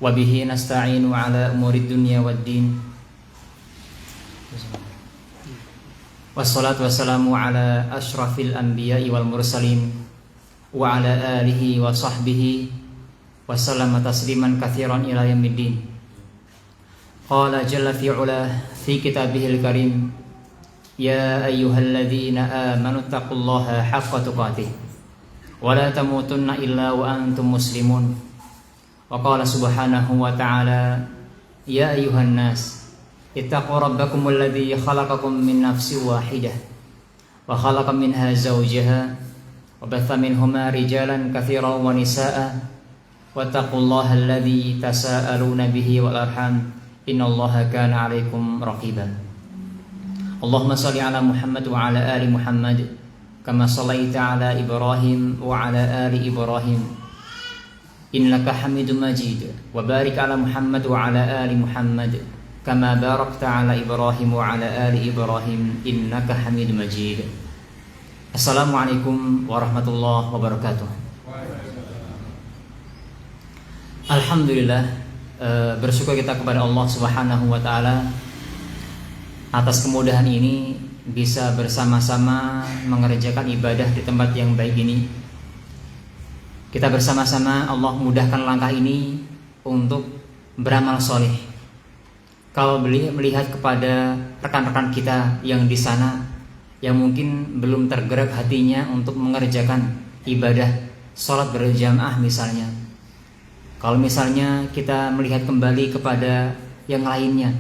وبه نستعين على أمور الدنيا والدين والصلاة والسلام على أشرف الأنبياء والمرسلين وعلى آله وصحبه وسلم تسليما كثيرا إلى يوم الدين. قال جل في علاه في كتابه الكريم: يا أيها الذين آمنوا اتقوا الله حق تقاته ولا تموتن إلا وأنتم مسلمون. وقال سبحانه وتعالى: يا أيها الناس اتقوا ربكم الذي خلقكم من نفس واحدة وخلق منها زوجها وبث منهما رجالا كثيرا ونساء واتقوا الله الذي تساءلون به والأرحام إن الله كان عليكم رقيبا. اللهم صل على محمد وعلى آل محمد كما صليت على إبراهيم وعلى آل إبراهيم إنك حميد مجيد وبارك على محمد وعلى آل محمد كما باركت على إبراهيم وعلى آل إبراهيم إنك حميد مجيد. Assalamualaikum warahmatullahi wabarakatuh. Alhamdulillah, bersyukur kita kepada Allah Subhanahu wa taala atas kemudahan ini bisa bersama-sama mengerjakan ibadah di tempat yang baik ini. Kita bersama-sama Allah mudahkan langkah ini untuk beramal soleh. Kalau melihat kepada rekan-rekan kita yang di sana yang mungkin belum tergerak hatinya untuk mengerjakan ibadah sholat berjamaah misalnya. Kalau misalnya kita melihat kembali kepada yang lainnya,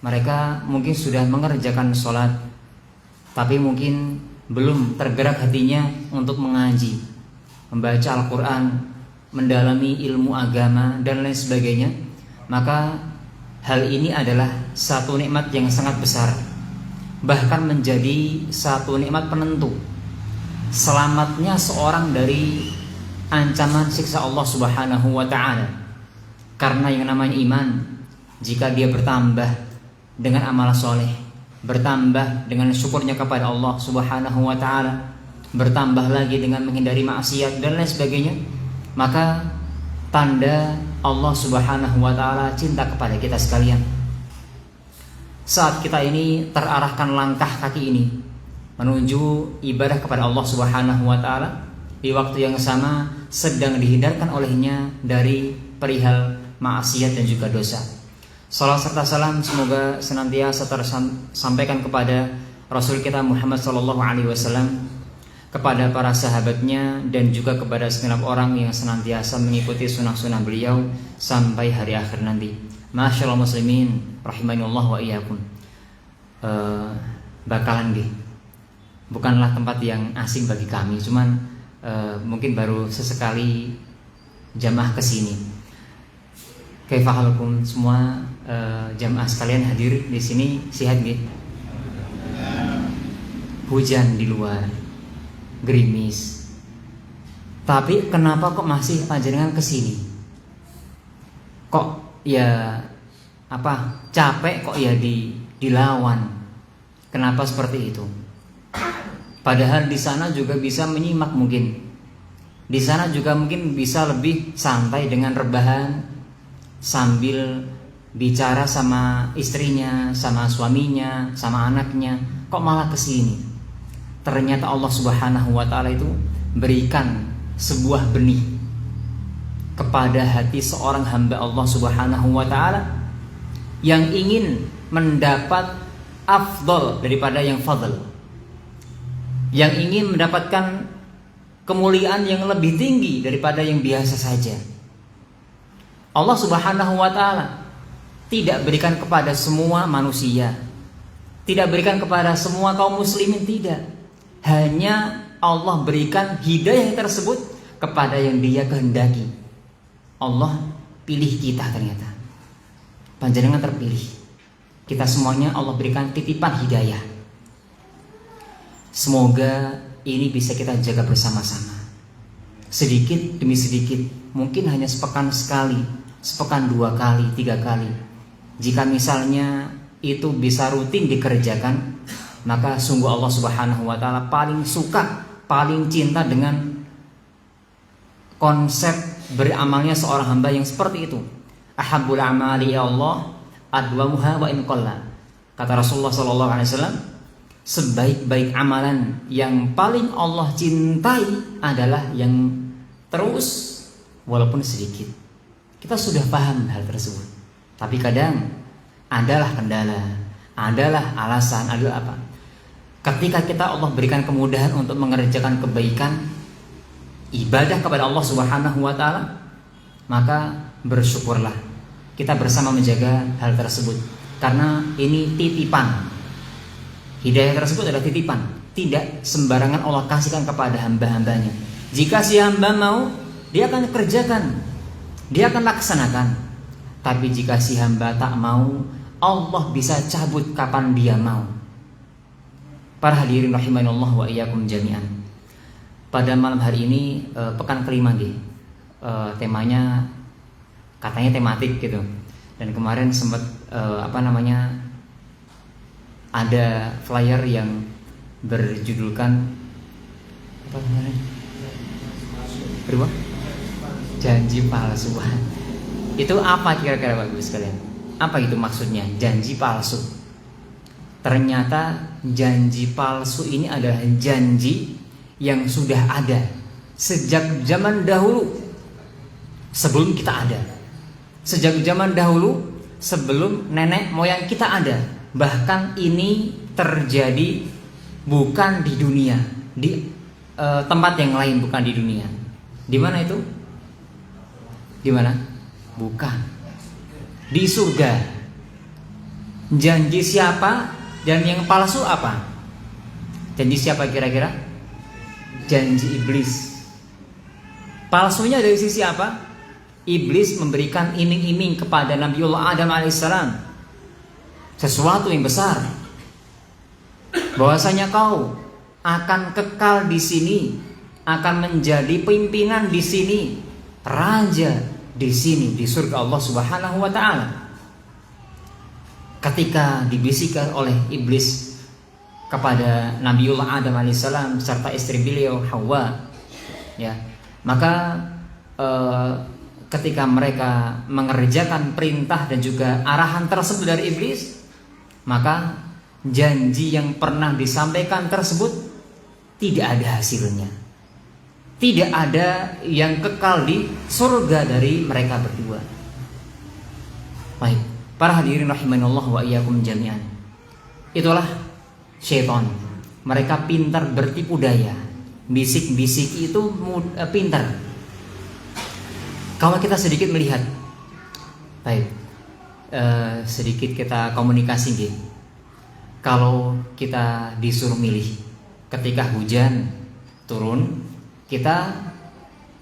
mereka mungkin sudah mengerjakan sholat, tapi mungkin belum tergerak hatinya untuk mengaji, membaca Al-Quran, mendalami ilmu agama dan lain sebagainya. Maka hal ini adalah satu nikmat yang sangat besar, bahkan menjadi satu nikmat penentu selamatnya seorang dari ancaman siksa Allah Subhanahu wa ta'ala. Karena yang namanya iman, jika dia bertambah dengan amal soleh, bertambah dengan syukurnya kepada Allah Subhanahu wa ta'ala, bertambah lagi dengan menghindari maksiat dan lain sebagainya, maka tanda Allah Subhanahu wa ta'ala cinta kepada kita sekalian. Saat kita ini terarahkan langkah kaki ini menuju ibadah kepada Allah Subhanahu wa ta'ala, di waktu yang sama sedang dihindarkan olehnya dari perihal maksiat dan juga dosa. Salam serta salam semoga senantiasa tersampaikan kepada Rasul kita Muhammad SAW, kepada para sahabatnya dan juga kepada segenap orang yang senantiasa mengikuti sunnah-sunnah beliau sampai hari akhir nanti. Masyaallah muslimin rahimanillah wa iyyakum. Bakalan nggih. Bukanlah tempat yang asing bagi kami, cuman mungkin baru sesekali jamaah kesini. Kaifahalukum semua jamaah sekalian hadir di sini, sehat nggih? Hujan di luar, gerimis. Tapi kenapa kok masih panjenengan kesini? Kok ya capek kok ya dilawan? Kenapa seperti itu? Padahal di sana juga bisa menyimak mungkin. Di sana juga mungkin bisa lebih santai dengan rebahan sambil bicara sama istrinya, sama suaminya, sama anaknya. Kok malah kesini? Ternyata Allah Subhanahu wa ta'ala itu berikan sebuah benih kepada hati seorang hamba Allah Subhanahu wa ta'ala yang ingin mendapat afdal daripada yang fadl, yang ingin mendapatkan kemuliaan yang lebih tinggi daripada yang biasa saja. Allah Subhanahu wa ta'ala tidak berikan kepada semua manusia, tidak berikan kepada semua kaum muslimin, tidak. Hanya Allah berikan hidayah tersebut kepada yang Dia kehendaki. Allah pilih kita, ternyata panjenengan terpilih. Kita semuanya Allah berikan titipan hidayah. Semoga ini bisa kita jaga bersama-sama, sedikit demi sedikit. Mungkin hanya sepekan sekali, sepekan 2 kali, 3 kali. Jika misalnya itu bisa rutin dikerjakan, maka sungguh Allah Subhanahu wa ta'ala paling suka, paling cinta dengan konsep beramalnya seorang hamba yang seperti itu. Ahabbul amali ya Allah adwamuha wa in qalla. Kata Rasulullah sallallahu alaihi wasallam, sebaik-baik amalan yang paling Allah cintai adalah yang terus walaupun sedikit. Kita sudah paham hal tersebut. Tapi kadang adalah kendala, adalah alasan, adalah apa? Ketika kita Allah berikan kemudahan untuk mengerjakan kebaikan, ibadah kepada Allah Subhanahu wa taala, maka bersyukurlah. Kita bersama menjaga hal tersebut karena ini titipan. Hidayah tersebut adalah titipan, tidak sembarangan Allah kasihkan kepada hamba-hambanya. Jika si hamba mau, dia akan kerjakan, dia akan laksanakan. Tapi jika si hamba tak mau, Allah bisa cabut kapan dia mau. Para hadirin rahimanallah wa iyyakum jami'an. Pada malam hari ini pekan kelima nggih. Temanya katanya tematik gitu. Dan kemarin sempat ada flyer yang berjudulkan apa namanya? Berapa? Janji palsu. Itu apa kira-kira Bapak Ibu sekalian? Apa itu maksudnya? Janji palsu. Ternyata janji palsu ini adalah janji yang sudah ada sejak zaman dahulu, sebelum kita ada. Sejak zaman dahulu, sebelum nenek moyang kita ada. Bahkan ini terjadi bukan di dunia, di tempat yang lain, bukan di dunia. Di mana itu? Di mana? Bukan. Di surga. Janji siapa dan yang palsu apa? Janji siapa kira-kira? Janji iblis. Palsunya dari sisi apa? Iblis memberikan iming-iming kepada Nabiullah Adam alaihissalam sesuatu yang besar, bahwasanya kau akan kekal di sini, akan menjadi pimpinan di sini, raja di sini, di surga Allah Subhanahu wa taala. Ketika dibisikkan oleh iblis kepada Nabiullah Adam alaihissalam serta istri beliau Hawa, ya, maka ketika mereka mengerjakan perintah dan juga arahan tersebut dari iblis, maka janji yang pernah disampaikan tersebut tidak ada hasilnya. Tidak ada yang kekal di surga dari mereka berdua. Baik, para hadirin rahimanallah wa iyyakum jami'an. Itulah syaitan. Mereka pintar bertipu daya. Bisik-bisik itu pintar. Kalau kita sedikit melihat, baik, sedikit kita komunikasi gitu. Kalau kita disuruh milih, ketika hujan turun, kita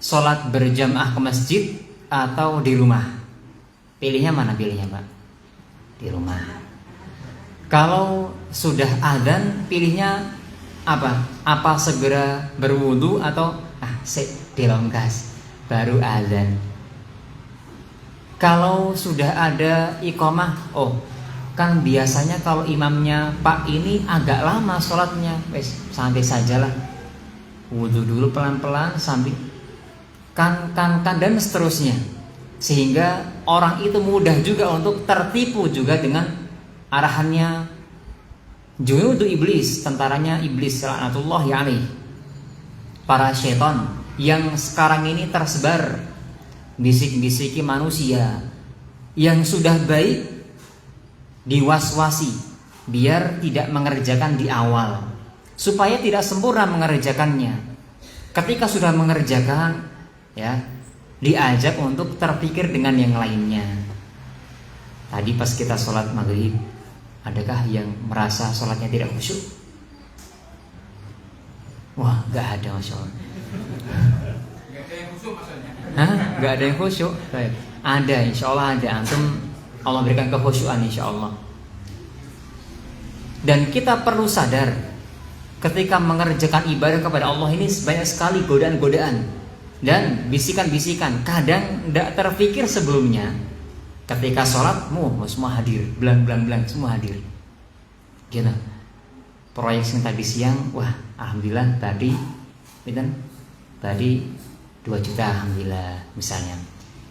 sholat berjamaah ke masjid atau di rumah? Pilihnya mana pilihnya Pak? Di rumah. Kalau sudah adzan, pilihnya apa? Apa segera berwudu atau dilonggas baru adzan? Kalau sudah ada iqamah, kan biasanya kalau imamnya Pak ini agak lama sholatnya, wes santai sajalah, wudu dulu pelan-pelan sambil kan dan seterusnya, sehingga orang itu mudah juga untuk tertipu juga dengan arahannya junudu iblis, tentaranya iblis laknatullahi alaih, para syaitan yang sekarang ini tersebar bisik-bisiki manusia yang sudah baik diwaswasi biar tidak mengerjakan di awal, supaya tidak sempurna mengerjakannya. Ketika sudah mengerjakan, ya, diajak untuk terpikir dengan yang lainnya. Tadi pas kita sholat maghrib, adakah yang merasa sholatnya tidak khusyuk? Wah, gak ada, masya Allah. Gak ada yang khusyuk? Baik. Ada, insya Allah ada. Antum Allah berikan kekhusyuan insya Allah. Dan kita perlu sadar, ketika mengerjakan ibadah kepada Allah ini banyak sekali godaan-godaan dan bisikan-bisikan. Kadang tidak terpikir sebelumnya. Ketika sholat, semua hadir, belang semua hadir. Gitu. Proyek yang tadi siang, alhamdulillah tadi 2 juta alhamdulillah misalnya.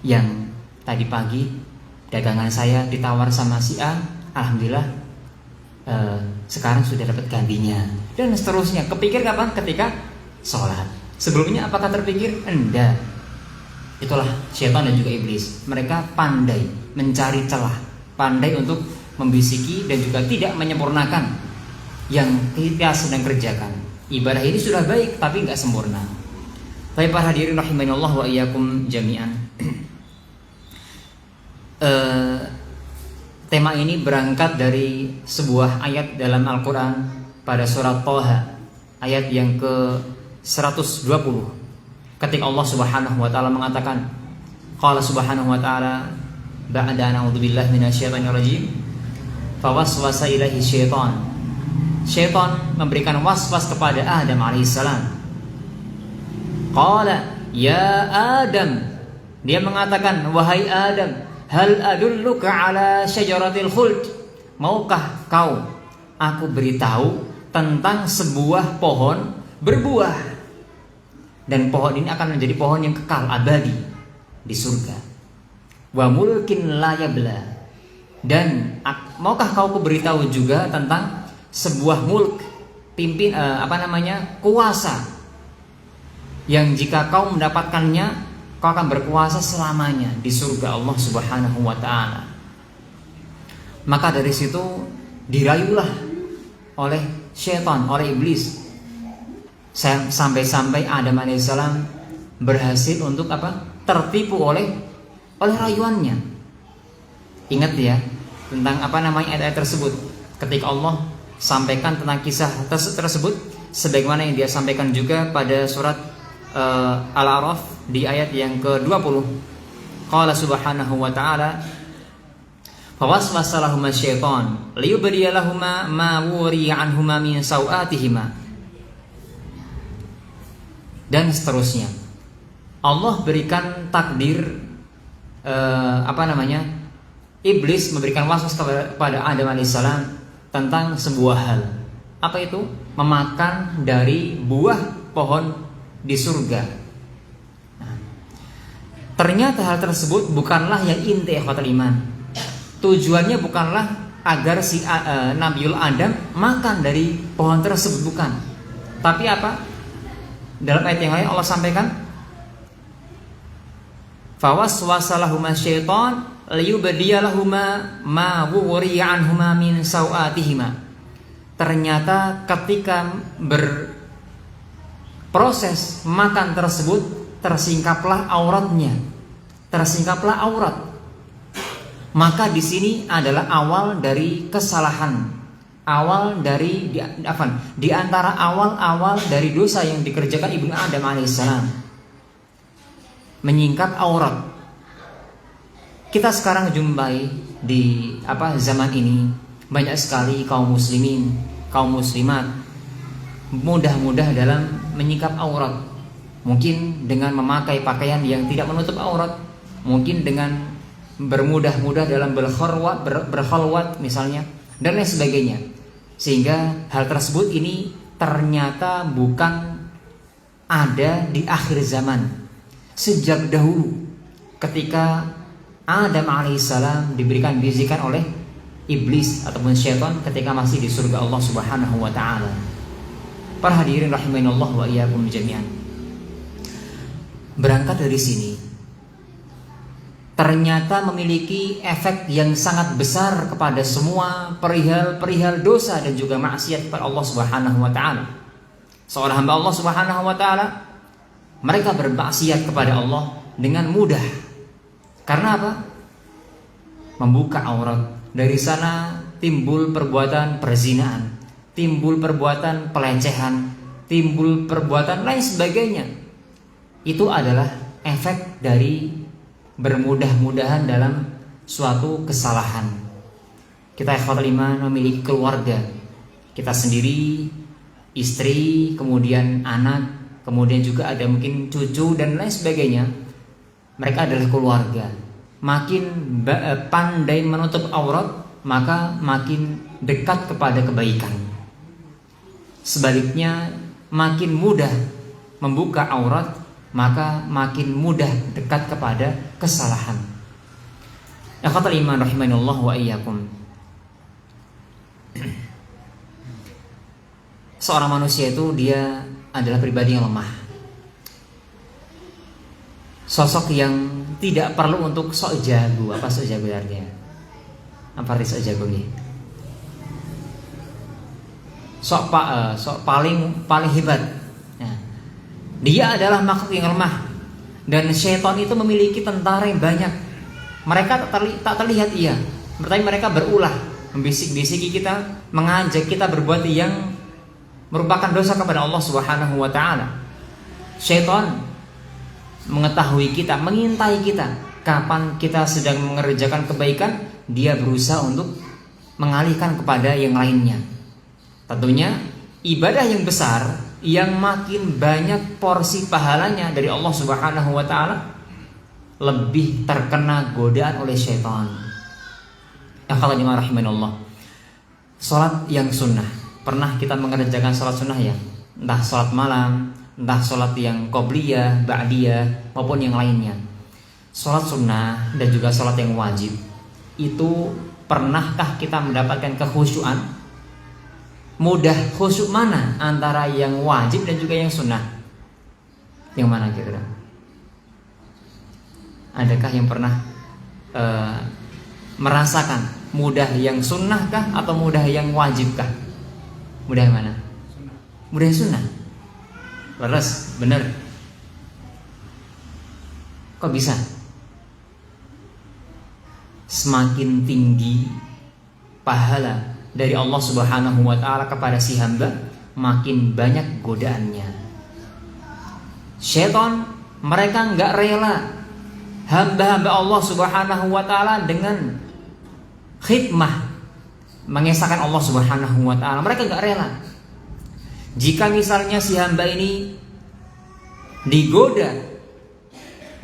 Yang tadi pagi dagangan saya ditawar sama si A, alhamdulillah sekarang sudah dapat gantinya, dan seterusnya. Kepikir kapan? Ketika sholat. Sebelumnya apakah terpikir? Enggak. Itulah syaitan dan juga iblis. Mereka pandai mencari celah, pandai untuk membisiki dan juga tidak menyempurnakan yang kita sedang kerjakan. Ibadah ini sudah baik tapi nggak sempurna. Baik para hadirin rahimanallah wa iyyakum jami'an. Tema ini berangkat dari sebuah ayat dalam Al-Quran pada surat Thaha, ayat yang ke-120, ketika Allah Subhanahu wa taala mengatakan, qala Subhanahu wa taala ba'da a'udzubillahi minasyaitonir rajim, fawaswasa ilaihi syaitan. Syaitan memberikan waswas kepada Adam alaihissalam. Qala ya Adam, dia mengatakan, wahai Adam, hal adulluka ala syajaratil khuld, maukah kau aku beritahu tentang sebuah pohon berbuah, dan pohon ini akan menjadi pohon yang kekal abadi di surga. Wa mulkin la yabla, dan maukah kau beritahu juga tentang sebuah mulk, kuasa yang jika kau mendapatkannya kau akan berkuasa selamanya di surga Allah Subhanahu wa taala. Maka dari situ dirayulah oleh syaitan, oleh iblis, sampai-sampai Adam alaihissalam berhasil untuk tertipu oleh rayuannya. Ingat ya tentang ayat-ayat tersebut, ketika Allah sampaikan tentang kisah tersebut sebagaimana yang dia sampaikan juga pada surat Al-A'raf di ayat yang ke-20. Qala subhanahu wa ta'ala, fawaswasa lahuma syaitan liyubdiya lahuma ma wuriya anhuma min sawatihima, dan seterusnya. Allah berikan takdir iblis memberikan waswas kepada Adam alaihissalam tentang sebuah hal. Apa itu? Memakan dari buah pohon di surga. Nah, ternyata hal tersebut bukanlah yang inti ikhwatul iman. Tujuannya bukanlah agar si Nabiul Adam makan dari pohon tersebut, bukan. Tapi apa? Dalam ayat yang lain Allah sampaikan, fawaswasa lahuma syaitan liyubdiya lahuma ma wuriya anhuma min sawatihima. Ternyata ketika berproses makan tersebut tersingkaplah auratnya, tersingkaplah aurat. Maka di sini adalah awal dari kesalahan, awal dari di antara awal-awal dari dosa yang dikerjakan ibnu Adam alaihissalam, menyingkap aurat. Kita sekarang jumpai di zaman ini banyak sekali kaum muslimin, kaum muslimat mudah-mudah dalam menyingkap aurat. Mungkin dengan memakai pakaian yang tidak menutup aurat, mungkin dengan bermudah-mudah dalam berkhalwat misalnya, dan lain sebagainya. Sehingga hal tersebut ini ternyata bukan ada di akhir zaman. Sejak dahulu ketika Adam alaihissalam diberikan bisikan oleh iblis ataupun syaitan ketika masih di surga Allah Subhanahu wa taala. Para hadirin rahimanallah wa iyyakum jami'an. Berangkat dari sini, ternyata memiliki efek yang sangat besar kepada semua perihal dosa dan juga maksiat kepada Allah Subhanahu wa taala. Seorang hamba Allah Subhanahu wa taala, mereka bermaksiat kepada Allah dengan mudah. Karena apa? Membuka aurat. Dari sana timbul perbuatan perzinaan, timbul perbuatan pelecehan, timbul perbuatan lain sebagainya. Itu adalah efek dari bermudah-mudahan dalam suatu kesalahan. Kita ikhwatul iman memiliki keluarga, kita sendiri, istri, kemudian anak, kemudian juga ada mungkin cucu dan lain sebagainya. Mereka adalah keluarga. Makin pandai menutup aurat, maka makin dekat kepada kebaikan. Sebaliknya, makin mudah membuka aurat, maka makin mudah dekat kepada kesalahan. Ikhwatal iman rahimanallah wa iyyakum. Seorang manusia itu dia adalah pribadi yang lemah. Sosok yang tidak perlu untuk sok jago. Apa sok jago artinya? Apa arti sok jago nih? Sok paling hebat. Nah, dia adalah makhluk yang lemah. Dan syaitan itu memiliki tentara yang banyak. Mereka tak terlihat iya, tapi mereka berulah, membisik-bisiki kita, mengajak kita berbuat yang merupakan dosa kepada Allah Subhanahu wa taala. Syaitan mengetahui kita, mengintai kita. Kapan kita sedang mengerjakan kebaikan, dia berusaha untuk mengalihkan kepada yang lainnya. Tentunya ibadah yang besar, yang makin banyak porsi pahalanya dari Allah Subhanahu wa taala, lebih terkena godaan oleh syaitan. Akhwani rahimanallah. Salat yang sunnah. Pernah kita mengerjakan salat sunnah ya? Entah salat malam, entah salat yang qobliyah, ba'diyah maupun yang lainnya. Salat sunnah dan juga salat yang wajib, itu pernahkah kita mendapatkan kekhusyuan? Mudah khusyuk mana antara yang wajib dan juga yang sunnah? Yang mana kira-kira? Adakah yang pernah merasakan mudah yang sunnahkah atau mudah yang wajibkah? Mudah yang mana? Mudah yang sunnah. Leres, benar. Kok bisa? Semakin tinggi pahala dari Allah Subhanahu wa taala kepada si hamba, makin banyak godaannya. Syaitan, mereka enggak rela hamba-hamba Allah Subhanahu wa taala dengan khidmah mengesahkan Allah Subhanahu wa taala. Mereka enggak rela. Jika misalnya si hamba ini digoda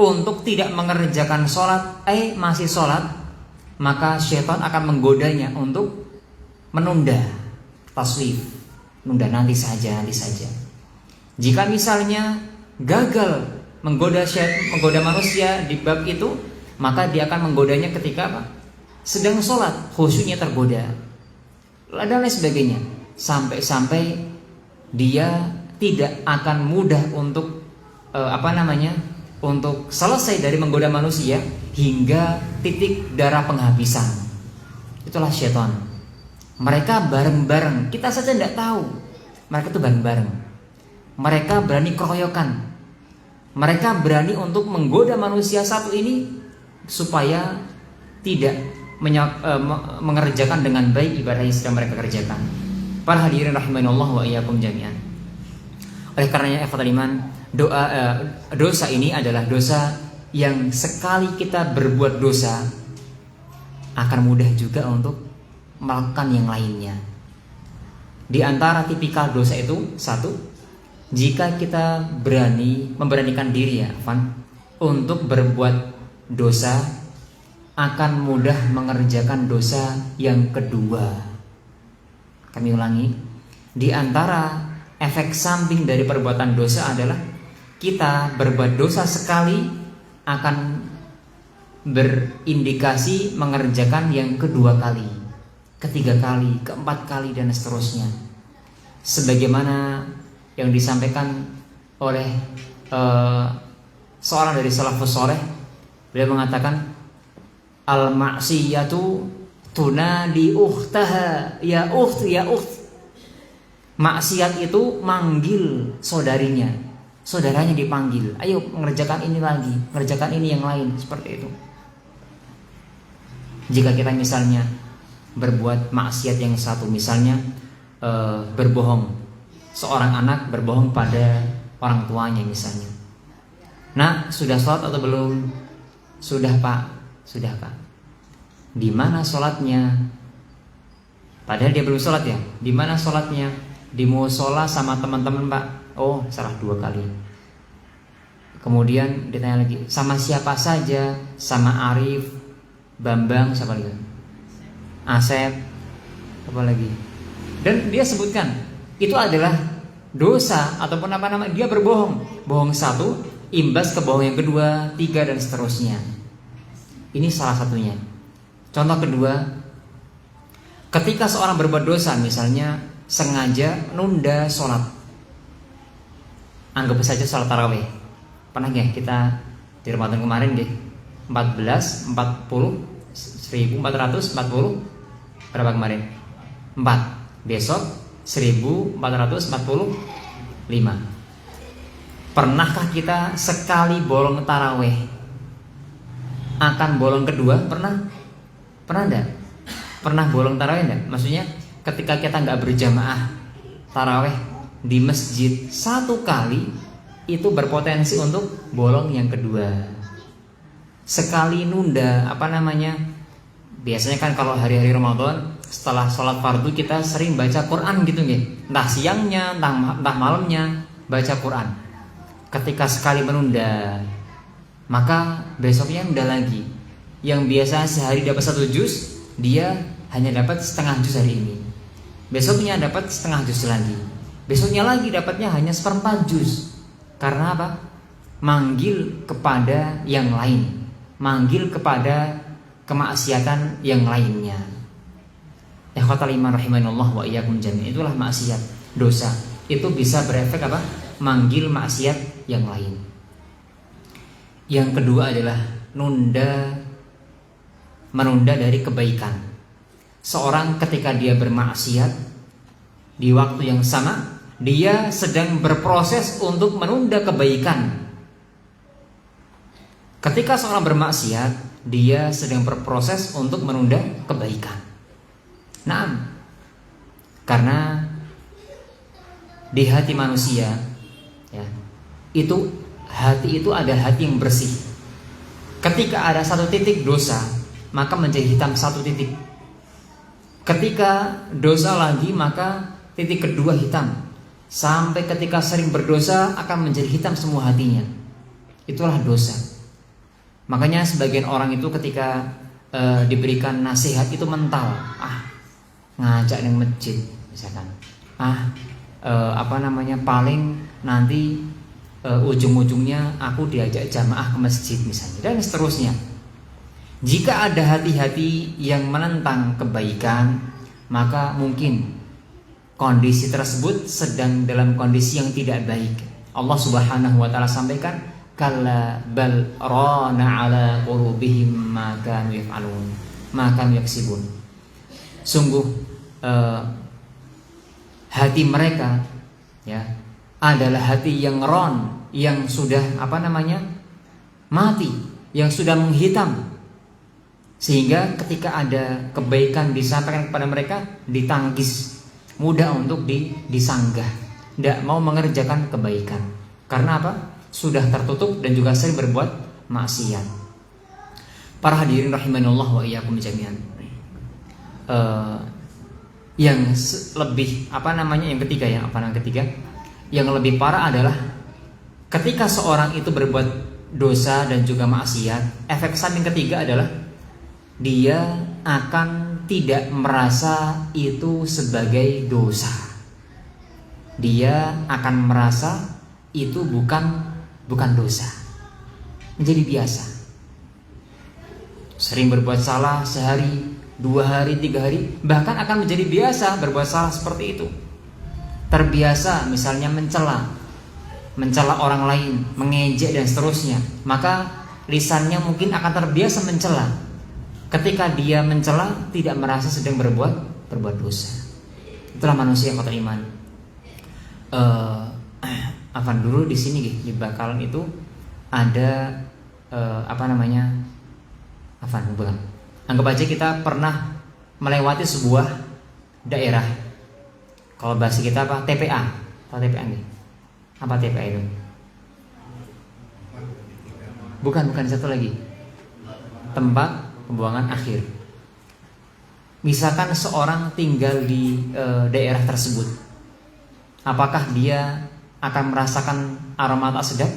untuk tidak mengerjakan sholat, masih sholat, maka syaitan akan menggodanya untuk menunda taswif, menunda nanti saja. Jika misalnya gagal menggoda manusia di bab itu, maka dia akan menggodanya ketika apa? Sedang sholat, khusyuknya tergoda, dan lain sebagainya, sampai dia tidak akan mudah untuk untuk selesai dari menggoda manusia hingga titik darah penghabisan. Itulah syaitan. Mereka bareng-bareng, kita saja tidak tahu. Mereka itu bareng-bareng. Mereka berani keroyokan. Mereka berani untuk menggoda manusia satu ini supaya tidak mengerjakan dengan baik ibadah yang sedang mereka kerjakan. Para hadirin rahimanallah wa iyyakum jami'an. Oleh karenanya ikhwatul iman, dosa ini adalah dosa yang sekali kita berbuat dosa akan mudah juga untuk melakukan yang lainnya. Di antara tipikal dosa itu, satu, jika kita memberanikan diri untuk berbuat dosa, akan mudah mengerjakan dosa yang kedua. Kami ulangi, di antara efek samping dari perbuatan dosa adalah kita berbuat dosa sekali akan berindikasi mengerjakan yang kedua kali, ketiga kali, keempat kali, dan seterusnya. Sebagaimana yang disampaikan oleh seorang dari salafus saleh, beliau mengatakan, al-ma'siyatu tunadi ukhtaha, ya ukht, ya ukht. Maksiat itu manggil saudaranya dipanggil, ayo mengerjakan ini lagi, mengerjakan ini yang lain, seperti itu. Jika kita misalnya berbuat maksiat yang satu, misalnya berbohong, seorang anak berbohong pada orang tuanya misalnya. Nah, sudah sholat atau belum? Sudah pak. Di mana sholatnya? Padahal dia belum sholat ya. Di mana sholatnya? Di musola sama teman-teman pak. Oh, salah 2 kali. Kemudian ditanya lagi, sama siapa saja? Sama Arif, Bambang, siapa lagi? Asep, apa lagi? Dan dia sebutkan itu adalah dosa ataupun dia berbohong. Bohong satu, imbas ke bohong yang kedua, 3, dan seterusnya. Ini salah satunya. Contoh kedua, ketika seorang berbuat dosa, misalnya sengaja nunda sholat, anggap saja sholat tarawih. Pernah nggak kita di Ramadan kemarin nggak? 14, 40, 1440 berapa kemarin? 4. Besok 1445. Pernahkah kita sekali bolong tarawih akan bolong kedua? Pernah enggak? Pernah bolong tarawih enggak? Maksudnya ketika kita nggak berjamaah tarawih di masjid satu kali, itu berpotensi untuk bolong yang kedua. Sekali nunda, biasanya kan kalau hari-hari Ramadan setelah sholat fardu kita sering baca Quran gitu nggih. Entah siangnya, entah malamnya baca Quran. Ketika sekali menunda, maka besoknya nunda lagi. Yang biasa sehari dapat 1 juz, dia hanya dapat setengah juz hari ini. Besoknya dapat setengah juz lagi. Besoknya lagi dapatnya hanya 1/4 juz. Karena apa? Manggil kepada yang lain, manggil kepada kemaksiatan yang lainnya. Ikhwatal iman rahimanallah wa iyyakum jami'an. Itulah maksiat, dosa. Itu bisa berefek apa? Manggil maksiat yang lain. Yang kedua adalah menunda dari kebaikan. Seorang ketika dia bermaksiat, di waktu yang sama dia sedang berproses untuk menunda kebaikan. Ketika seorang bermaksiat, dia sedang berproses untuk menunda kebaikan. Nah, karena di hati manusia, ya, hati itu ada hati yang bersih. Ketika ada 1 titik dosa, maka menjadi hitam 1 titik. Ketika dosa lagi, maka titik kedua hitam. Sampai ketika sering berdosa akan menjadi hitam semua hatinya. Itulah dosa. Makanya sebagian orang itu ketika diberikan nasihat itu mental. Ngajak di masjid misalkan. Paling nanti ujung-ujungnya aku diajak jamaah ke masjid misalnya, dan seterusnya. Jika ada hati-hati yang menentang kebaikan, maka mungkin kondisi tersebut sedang dalam kondisi yang tidak baik. Allah Subhanahu wa taala sampaikan, kalla bal rana ala qulubihim ma kanu yaf'alun, ma kanu yaksibun. Sungguh hati mereka, ya, adalah hati yang ron, yang sudah mati, yang sudah menghitam, sehingga ketika ada kebaikan disampaikan kepada mereka ditangkis, mudah untuk disanggah, tidak mau mengerjakan kebaikan. Karena apa? Sudah tertutup dan juga sering berbuat maksiat. Para hadirin rahimanallah wa iyyakum jami'an. Yang lebih yang ketiga, yang lebih parah adalah ketika seorang itu berbuat dosa dan juga maksiat, efek samping ketiga adalah dia akan tidak merasa itu sebagai dosa. Dia akan merasa itu bukan dosa, menjadi biasa. Sering berbuat salah sehari, 2 hari, 3 hari, bahkan akan menjadi biasa berbuat salah seperti itu. Terbiasa misalnya mencela orang lain, mengejek dan seterusnya, maka lisannya mungkin akan terbiasa mencela. Ketika dia mencela, tidak merasa sedang berbuat dosa. Itulah manusia yang kotor iman. Dulu di sini di Bakalan itu ada anggap aja kita pernah melewati sebuah daerah. Kalau bahasa kita TPA. Tahu TPA nggih? Apa TPA itu? Bukan satu lagi. Tempat pembuangan akhir. Misalkan seorang tinggal di daerah tersebut, apakah dia akan merasakan aroma tak sedap?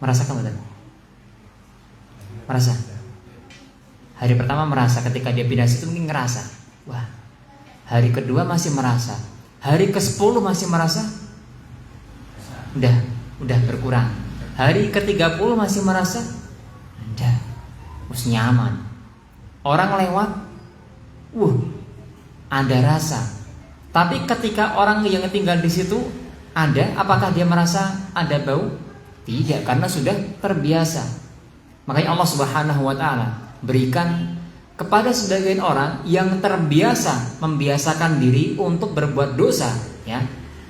Merasakan betul? Merasa. Hari pertama merasa, ketika dia pindah situ mungkin ngerasa. Wah. Hari kedua masih merasa. Hari ke-10 masih merasa. Udah berkurang. Hari ke-30 masih merasa. Udah. Nyaman. Orang lewat, ada rasa. Tapi ketika orang yang tinggal di situ ada, apakah dia merasa ada bau? Tidak, karena sudah terbiasa. Makanya Allah Subhanahu wa taala berikan kepada sebagian orang yang terbiasa membiasakan diri untuk berbuat dosa, ya.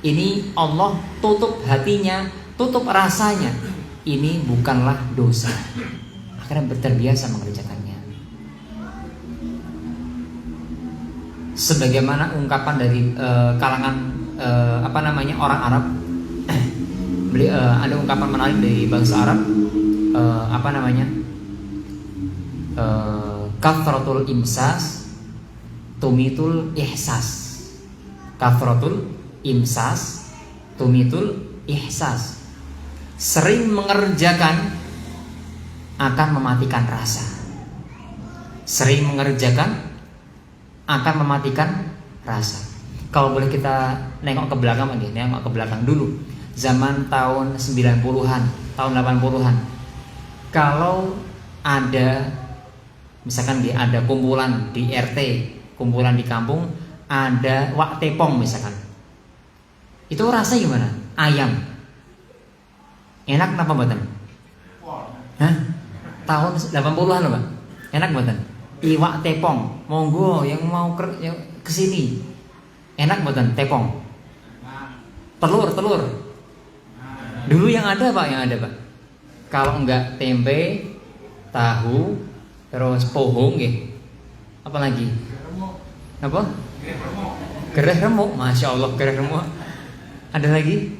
Ini Allah tutup hatinya, tutup rasanya. Ini bukanlah dosa. Akhirnya terbiasa mengerjakannya. Sebagaimana ungkapan dari kalangan orang Arab. Ada ungkapan menarik dari bangsa Arab, kathratul imsas tumitul ihsas. Kathratul imsas tumitul ihsas. Sering mengerjakan akan mematikan rasa. Sering mengerjakan akan mematikan rasa. Kalau boleh kita nengok ke belakang lagi, nengok ke belakang dulu. Zaman tahun 90-an, tahun 80-an. Kalau ada misalkan ada kumpulan di RT, kumpulan di kampung, ada wak tepong misalkan. Itu rasa gimana? Ayam. Enak kenapa mboten? Hah? Tahun 80-an loh, Pak. Enak mboten? Iwak tepong. Monggo yang mau ke sini. Enak mboten tepong? Telur. Dulu yang ada, Pak, Kalau enggak tempe, tahu, terus pohong nggih. Apa lagi? Apa? Gereh remuk. Masya Allah, gereh remuk. Ada lagi?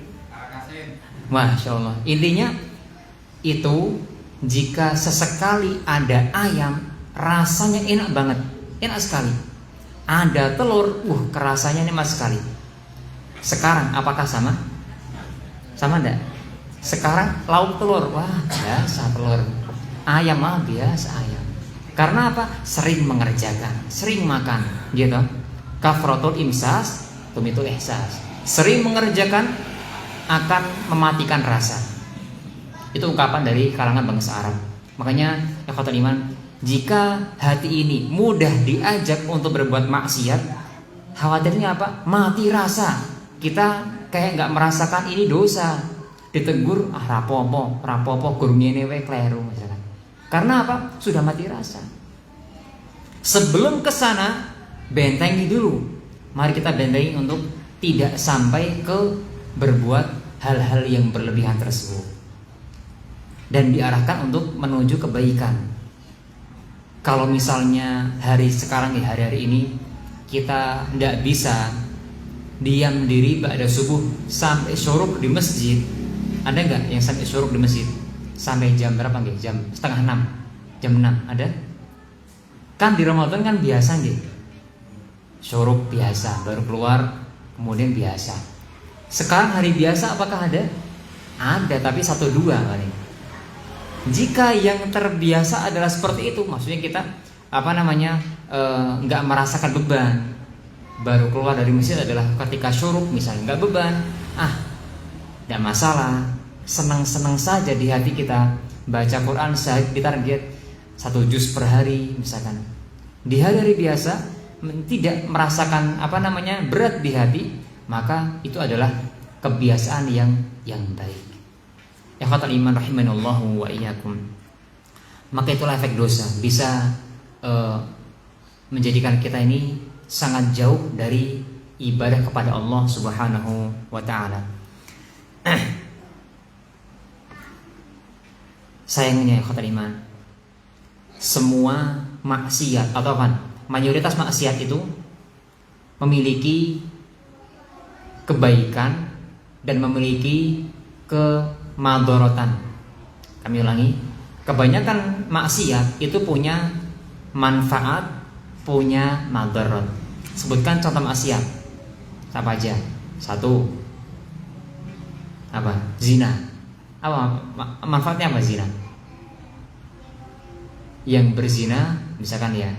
Masya Allah. Intinya itu, jika sesekali ada ayam, rasanya enak banget, enak sekali. Ada telur, kerasanya nikmat sekali. Sekarang apakah sama? Sama enggak? Sekarang lauk telur, biasa telur. Ayam biasa ayam. Karena apa? Sering mengerjakan, sering makan, gitu. Kafratul imsas, tumitul ihsas. Sering mengerjakan akan mematikan rasa. Itu ungkapan dari kalangan bangsa Arab. Makanya ikhwatul iman, jika hati ini mudah diajak untuk berbuat maksiat, khawatirnya apa? Mati rasa. Kita kayak nggak merasakan ini dosa. Ditegur, rapopo, guru ngene wae kleru misalkan. Karena apa? Sudah mati rasa. Sebelum ke sana, bentengi dulu. Mari kita bentengi untuk tidak sampai ke berbuat hal-hal yang berlebihan tersebut. Dan diarahkan untuk menuju kebaikan. Kalau misalnya hari ini kita tidak bisa diam diri ba'da subuh sampai syuruk di masjid. Ada nggak yang sampai syuruk di masjid? Sampai jam berapa nggih? Jam 5:30, jam 6 ada? Kan di Ramadan kan biasa nggih. Syuruk biasa, baru keluar kemudian biasa. Sekarang hari biasa apakah ada? Ada, tapi 1-2 paling. Jika yang terbiasa adalah seperti itu, maksudnya kita nggak merasakan beban. Baru keluar dari masjid adalah ketika syuruk misalnya, nggak beban. Tidak masalah, senang-senang saja di hati kita. Baca Quran sehari ditarget 1 juz per hari misalkan. Di hari-hari biasa tidak merasakan berat di hati, maka itu adalah kebiasaan yang baik. Ikhwatul iman rahimanallahu wa iyyakum. Maka itulah efek dosa, bisa menjadikan kita ini sangat jauh dari ibadah kepada Allah Subhanahu wa taala. Sayangnya ikhwatul iman, semua maksiat atau mayoritas maksiat itu memiliki kebaikan dan memiliki kemadharatan. Kami ulangi, kebanyakan maksiat itu punya manfaat, punya madarat. Sebutkan contoh maksiat. Apa aja? 1. Zina. Manfaatnya apa zina? Yang berzina misalkan ya,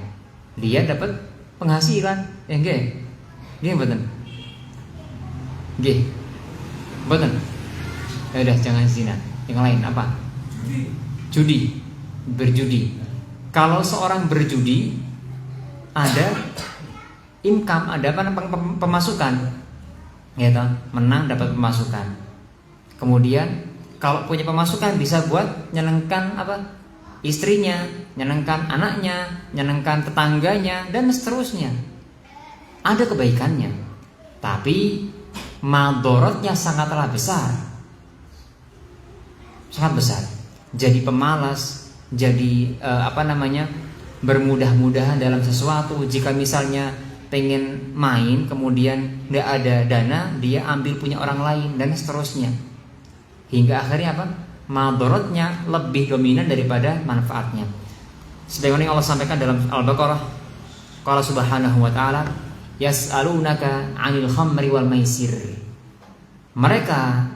dia dapat penghasilan. Nggih. Nggih mboten. Nggih. Mboten. Ya udah, jangan zina. Yang lain apa? Judi. Berjudi. Kalau seorang berjudi, ada income, ada pemasukan, gitu, menang dapat pemasukan. Kemudian kalau punya pemasukan bisa buat nyenengkan istrinya, nyenengkan anaknya, nyenengkan tetangganya, dan seterusnya. Ada kebaikannya, tapi madorotnya sangatlah besar, sangat besar. Jadi pemalas, jadi bermudah-mudahan dalam sesuatu. Jika misalnya pengen main, kemudian tidak ada dana, dia ambil punya orang lain, dan seterusnya. Hingga akhirnya madorotnya lebih dominan daripada manfaatnya. Sebagaimana yang Allah sampaikan dalam Al-Baqarah, qala subhanahu wa ta'ala, yas'alunaka 'anil khamri wal maisir. Mereka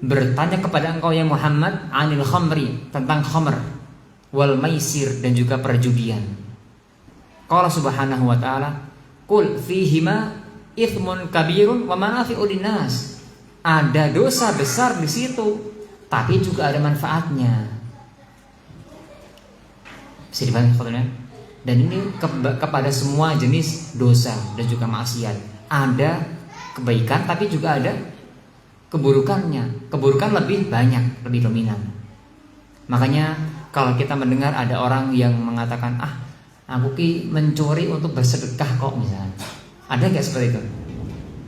bertanya kepada engkau ya Muhammad 'anil khamri, tentang khamr, wal maisir, dan juga perjudian. Qala subhanahu wa ta'ala, qul fihima ithmun kabirun wa manafi'u linnas. Ada dosa besar di situ, tapi juga ada manfaatnya. Bisa dipahami sebetulnya? Dan ini kepada semua jenis dosa dan juga maksiat. Ada kebaikan, tapi juga ada keburukannya. Keburukan lebih banyak, lebih dominan. Makanya kalau kita mendengar ada orang yang mengatakan, aku mencuri untuk bersedekah kok, misalnya. Ada nggak seperti itu?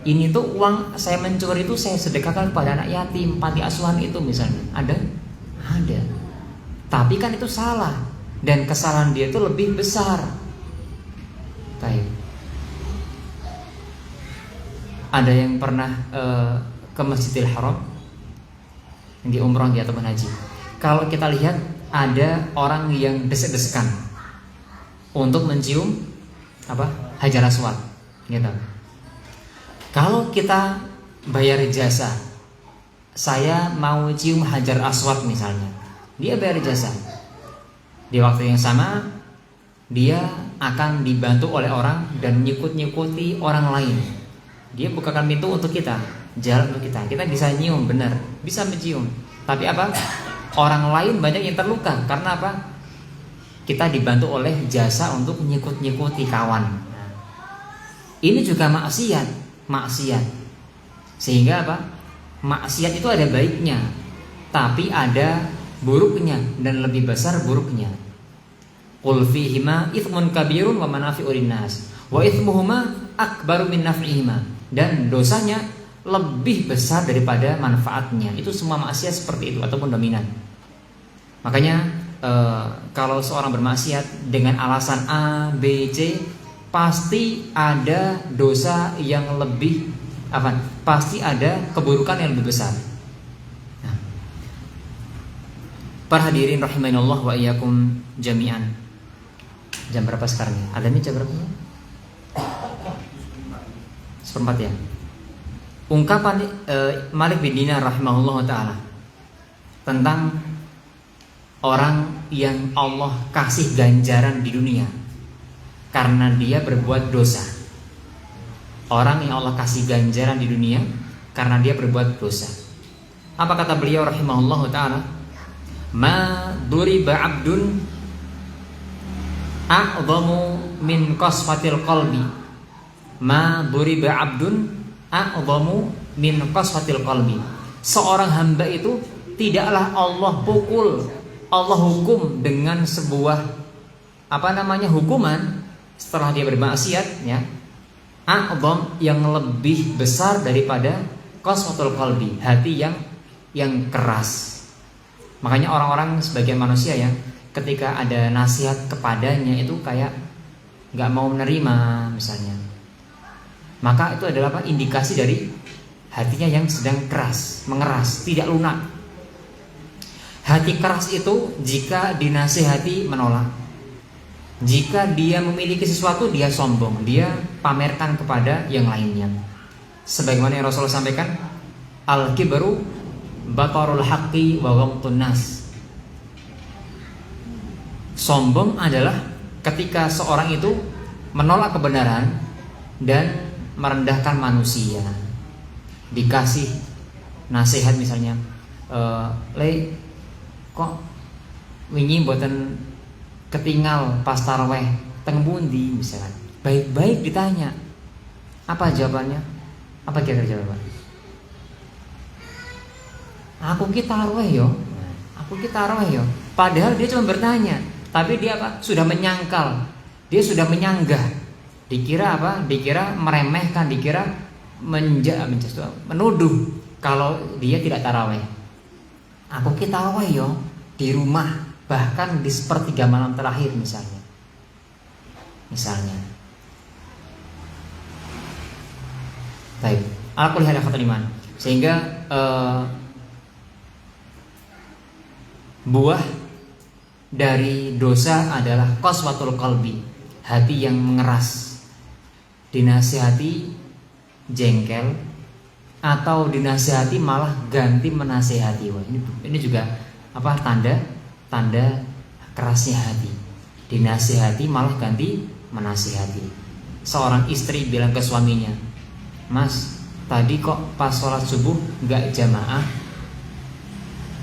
Ini tuh uang saya mencuri itu saya sedekahkan kepada anak yatim, panti asuhan itu misalnya. Ada? Ada. Tapi kan itu salah, dan kesalahan dia itu lebih besar. Baik. Ada yang pernah ke Masjidil Haram, di umrah ataupun haji. Kalau kita lihat ada orang yang desek-desekan untuk mencium Hajar Aswad, gitu. Kalau kita bayar jasa, saya mau cium Hajar Aswad misalnya, dia bayar jasa. Di waktu yang sama, dia akan dibantu oleh orang dan nyikut-nyikuti orang lain. Dia bukakan pintu untuk kita, jalan untuk kita. Kita bisa nyium, benar, bisa mencium. Tapi orang lain banyak yang terluka. Karena kita dibantu oleh jasa untuk nyikut-nyikuti kawan. Ini juga maksiat. Sehingga maksiat itu ada baiknya, tapi ada buruknya, dan lebih besar buruknya. Qul fihima ithmun kabirun wa manafi'u linnas wa ithmuhuma akbaru min naf'ihima. Dan dosanya lebih besar daripada manfaatnya. Itu semua maksiat seperti itu, ataupun dominan. Makanya kalau seorang bermaksiat dengan alasan A, B, C, pasti ada dosa yang lebih pasti ada keburukan yang lebih besar. Para hadirin rahimanallah wa iyyakum jami'an. Jam berapa sekarang ya? Adanya jam berapa? 1:04 ya. Ungkapan Malik bin Dinar rahimahullah ta'ala tentang orang yang Allah kasih ganjaran di dunia karena dia berbuat dosa. Orang yang Allah kasih ganjaran di dunia karena dia berbuat dosa. Apa kata beliau rahimahullah ta'ala? Ma duriba abdun a'zamu min qasfatil qalbi. Ma duriba abdun a'zamu min qasfatil qalbi. Seorang hamba itu tidaklah Allah pukul, Allah hukum dengan sebuah hukuman setelah dia bermaksiat, ya, a'zam, yang lebih besar daripada qaswatul qalbi, hati yang keras. Makanya orang-orang sebagian manusia ya, ketika ada nasihat kepadanya itu kayak nggak mau menerima misalnya, maka itu adalah indikasi dari hatinya yang sedang keras, mengeras, tidak lunak. Hati keras itu jika dinasihati menolak. Jika dia memiliki sesuatu, dia sombong, dia pamerkan kepada yang lainnya. Sebagaimana yang Rasulullah sampaikan, al-kibru batarul haqqi wa ghamtun nas. Sombong adalah ketika seorang itu menolak kebenaran dan merendahkan manusia. Dikasih nasihat misalnya, kok wingi mboten ketinggal pas taraweh teng pundi misalkan, baik-baik ditanya, apa jawabannya? Apa kira-kira jawaban? Aku ki taraweh yo. Padahal dia cuma bertanya, tapi dia apa? Sudah menyangkal, dia sudah menyanggah. Dikira apa? Dikira meremehkan, dikira menuduh kalau dia tidak taraweh. Aku ki taraweh yo di rumah, bahkan di sepertiga malam terakhir misalnya. Baik, ala kulli hal iman. Sehingga buah dari dosa adalah qaswatul qalbi, hati yang mengeras. Dinasihati jengkel atau dinasihati malah ganti menasihati. Wah, ini juga apa? Tanda kerasnya hati. Dinasihati malah ganti menasihati. Seorang istri bilang ke suaminya, "Mas, tadi kok pas sholat subuh gak jamaah?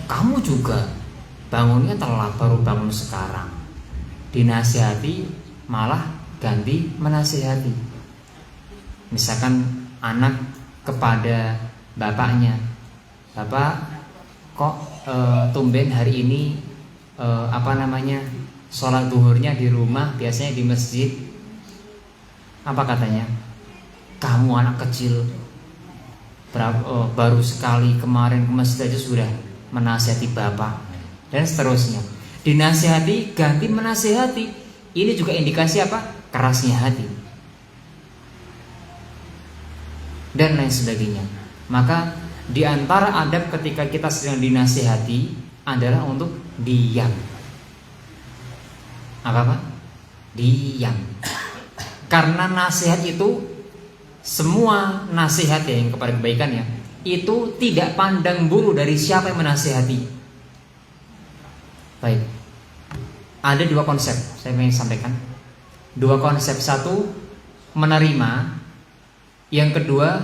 Kamu juga bangunnya telat, baru bangun sekarang." Dinasihati malah ganti menasihati. Misalkan anak kepada bapaknya, "Bapak, kok tumben hari ini sholat duhurnya di rumah, biasanya di masjid." Apa katanya? "Kamu anak kecil, baru sekali kemarin ke masjid aja sudah menasihati bapak." Dan seterusnya. Dinasihati ganti menasihati. Ini juga indikasi apa? Kerasnya hati dan lain sebagainya. Maka di antara adab ketika kita sedang dinasihati adalah untuk diam. Apa? Diam. Karena nasihat itu, semua nasihat yang kepada kebaikan ya, itu tidak pandang bulu dari siapa yang menasihati. Baik, ada dua konsep saya ingin sampaikan. Dua konsep, satu menerima, yang kedua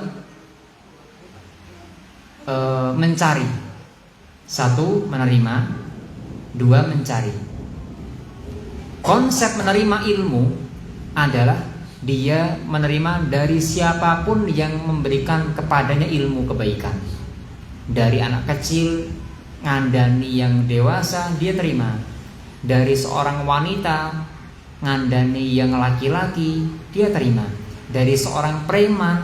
mencari. Satu menerima, dua mencari. Konsep menerima ilmu adalah dia menerima dari siapapun yang memberikan kepadanya ilmu kebaikan. Dari anak kecil ngandani yang dewasa, dia terima. Dari seorang wanita ngandani yang laki-laki, dia terima. Dari seorang preman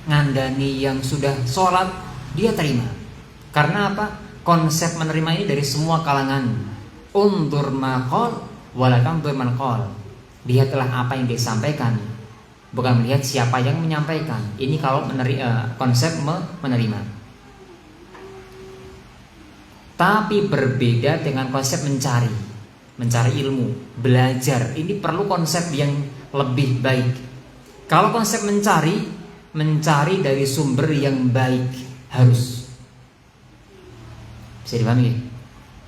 ngandani yang sudah sholat, dia terima. Karena apa? Konsep menerima ini dari semua kalangan. Undur maqal walakan man qal. Lihatlah apa yang disampaikan, bukan melihat siapa yang menyampaikan. Ini kalau konsep menerima. Tapi berbeda dengan konsep mencari ilmu, belajar. Ini perlu konsep yang lebih baik. Kalau konsep mencari dari sumber yang baik harus. Bisa dipahami?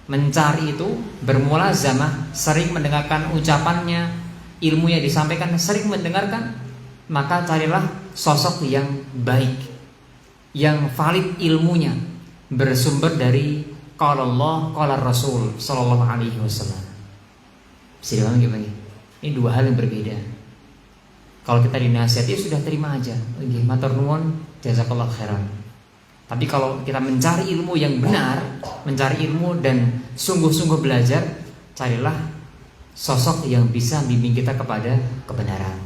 Mencari itu bermulazamah, sering mendengarkan ucapannya, ilmu yang disampaikan, sering mendengarkan. Maka carilah sosok yang baik, yang valid ilmunya, bersumber dari qala Allah, qala Rasul sallallahu alaihi wasallam. Bisa dipahami gimana? Ini dua hal yang berbeda. Kalau kita dinasihati sudah terima aja. Nggih, matur nuwun, jazakallahu khairan. Tapi kalau kita mencari ilmu yang benar, mencari ilmu dan sungguh-sungguh belajar, carilah sosok yang bisa bimbing kita kepada kebenaran.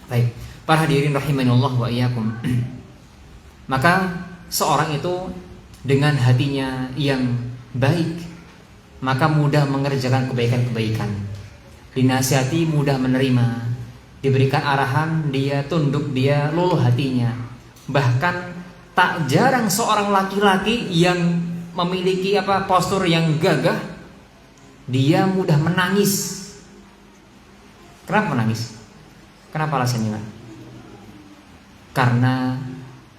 Baik, para hadirin rahimanallah wa iyyakum. Maka seorang itu dengan hatinya yang baik, maka mudah mengerjakan kebaikan-kebaikan. Dinasihati mudah menerima, diberikan arahan dia tunduk, dia luluh hatinya. Bahkan tak jarang seorang laki-laki yang memiliki postur yang gagah, dia mudah menangis. Kenapa menangis? Kenapa alasannya? Karena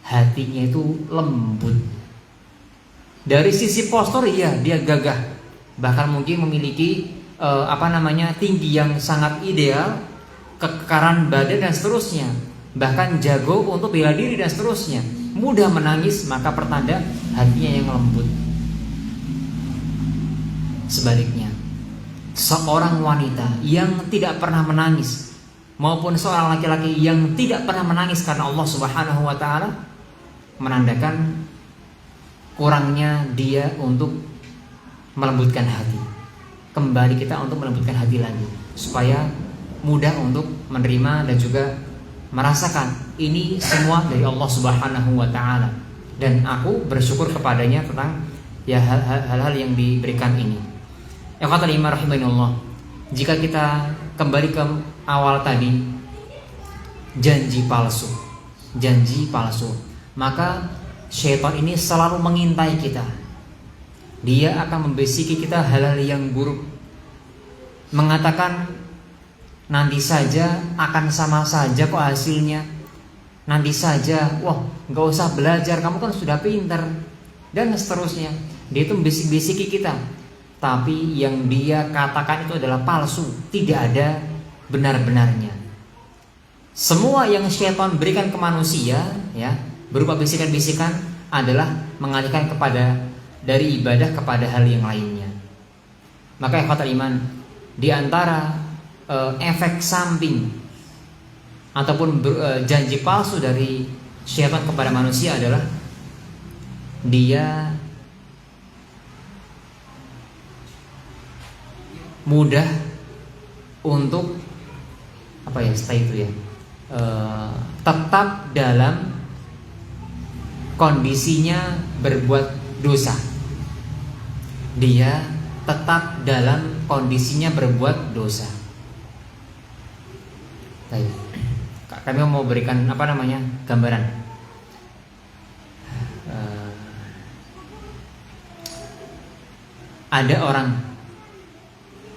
hatinya itu lembut. Dari sisi postur iya dia gagah, bahkan mungkin memiliki tinggi yang sangat ideal, kekekaran badan dan seterusnya, bahkan jago untuk bela diri dan seterusnya, mudah menangis, maka pertanda hatinya yang lembut. Sebaliknya, seorang wanita yang tidak pernah menangis maupun seorang laki-laki yang tidak pernah menangis karena Allah Subhanahu wa taala, menandakan kurangnya dia untuk melembutkan hati. Kembali kita untuk melembutkan hati lagi supaya mudah untuk menerima dan juga merasakan ini semua dari Allah Subhanahu wa taala, dan aku bersyukur kepadanya tentang ya hal-hal yang diberikan ini. Ya kata lima rahimahullah, jika kita kembali ke awal tadi, janji palsu, maka syaitan ini selalu mengintai kita. Dia akan membisiki kita hal-hal yang buruk, mengatakan nanti saja, akan sama saja kok hasilnya, nanti saja, wah gak usah belajar, kamu kan sudah pintar, dan seterusnya. Dia itu membisik-bisiki kita, tapi yang dia katakan itu adalah palsu, tidak ada benar-benarnya. Semua yang syaitan berikan ke manusia ya, berupa bisikan-bisikan, adalah mengalihkan kepada dari ibadah kepada hal yang lainnya. Maka ikhwatul iman, di antara efek samping ataupun janji palsu dari syaitan kepada manusia adalah dia mudah untuk tetap dalam kondisinya berbuat dosa. Dia tetap dalam kondisinya berbuat dosa. Baik. Kami mau berikan gambaran. Ada orang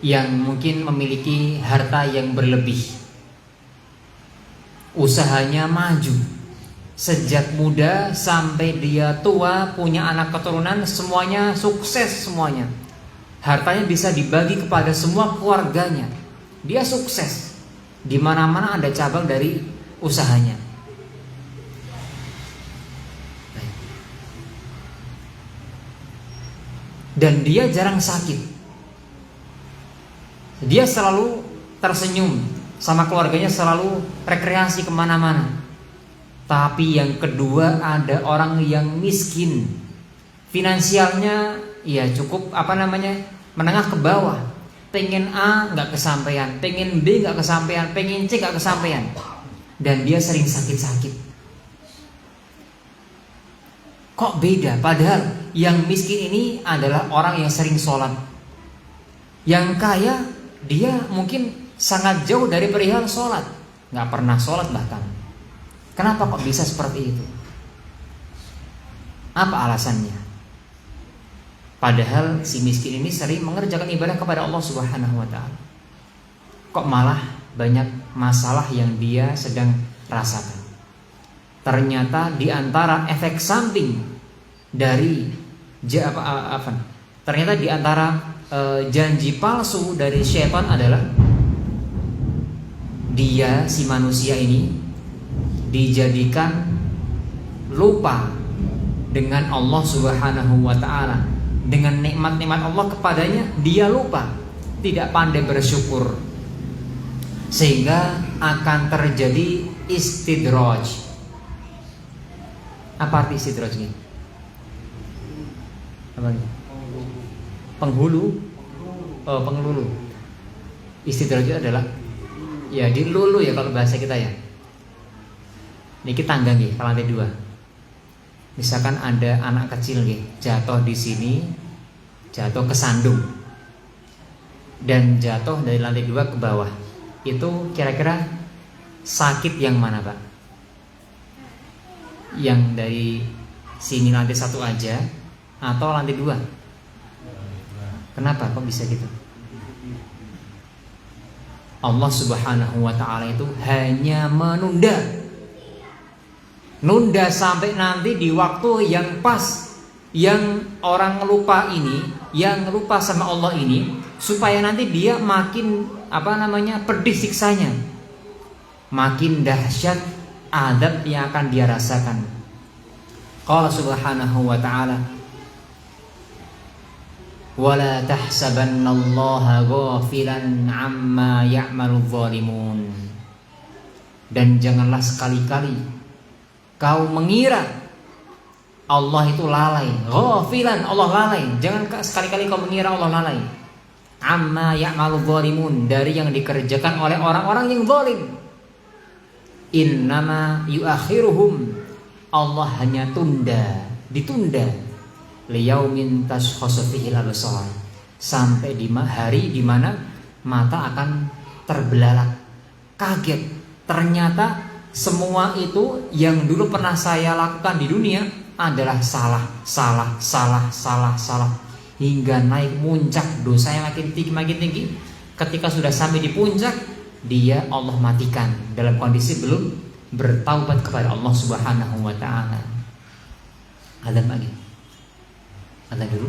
yang mungkin memiliki harta yang berlebih, usahanya maju, sejak muda sampai dia tua, punya anak keturunan, semuanya sukses semuanya. Hartanya bisa dibagi kepada semua keluarganya. Dia sukses. Di mana-mana ada cabang dari usahanya. Dan dia jarang sakit. Dia selalu tersenyum, sama keluarganya selalu rekreasi kemana-mana. Tapi yang kedua, ada orang yang miskin, finansialnya ya cukup menengah ke bawah. Pengen A nggak kesampaian, pengen B nggak kesampaian, pengen C nggak kesampaian, dan dia sering sakit-sakit. Kok beda? Padahal yang miskin ini adalah orang yang sering sholat. Yang kaya dia mungkin sangat jauh dari perihal sholat, nggak pernah sholat bahkan. Kenapa kok bisa seperti itu? Apa alasannya? Padahal si miskin ini sering mengerjakan ibadah kepada Allah Subhanahu wa taala. Kok malah banyak masalah yang dia sedang rasakan. Ternyata di antara efek samping dari ternyata di antara janji palsu dari syaitan adalah dia, si manusia ini, dijadikan lupa dengan Allah Subhanahu wa taala, dengan nikmat-nikmat Allah kepadanya. Dia lupa, tidak pandai bersyukur, sehingga akan terjadi istidraj. Apa arti istidraj ini? Apa ini? Penghulu. Oh, pengelulu. Istidraj itu adalah ya dilulu ya kalau bahasa kita ya. Niki tangga nggih, ke lantai 2. Misalkan ada anak kecil nggih, jatuh di sini, jatuh ke sandung, dan jatuh dari lantai 2 ke bawah. Itu kira-kira sakit yang mana, Pak? Yang dari sini lantai 1 aja atau lantai 2? Kenapa kok bisa gitu? Allah Subhanahu wa taala itu hanya menunda sampai nanti di waktu yang pas, yang orang lupa ini, yang lupa sama Allah ini, supaya nanti dia makin pedih siksanya, makin dahsyat adab yang akan dia rasakan. Qala Subhanahu wa ta'ala, wala tahsabannallaha ghafilan amma ya'maludz zalimun. Dan janganlah sekali-kali kau mengira Allah itu lalai. Ghafilan, Allah lalai. Jangan sekali-kali kau mengira Allah lalai. Amma ya'maludz zalimun, dari yang dikerjakan oleh orang-orang yang zalim. Innama yuakhiruhum, Allah hanya ditunda liyaumin tashkhasu fihil absar, sampai di hari di mana mata akan terbelalak, kaget. Ternyata semua itu yang dulu pernah saya lakukan di dunia adalah salah hingga naik puncak dosanya makin tinggi. Ketika sudah sampai di puncak, dia Allah matikan dalam kondisi belum bertaubat kepada Allah Subhanahu wa taala. Azan lagi. Azan dulu.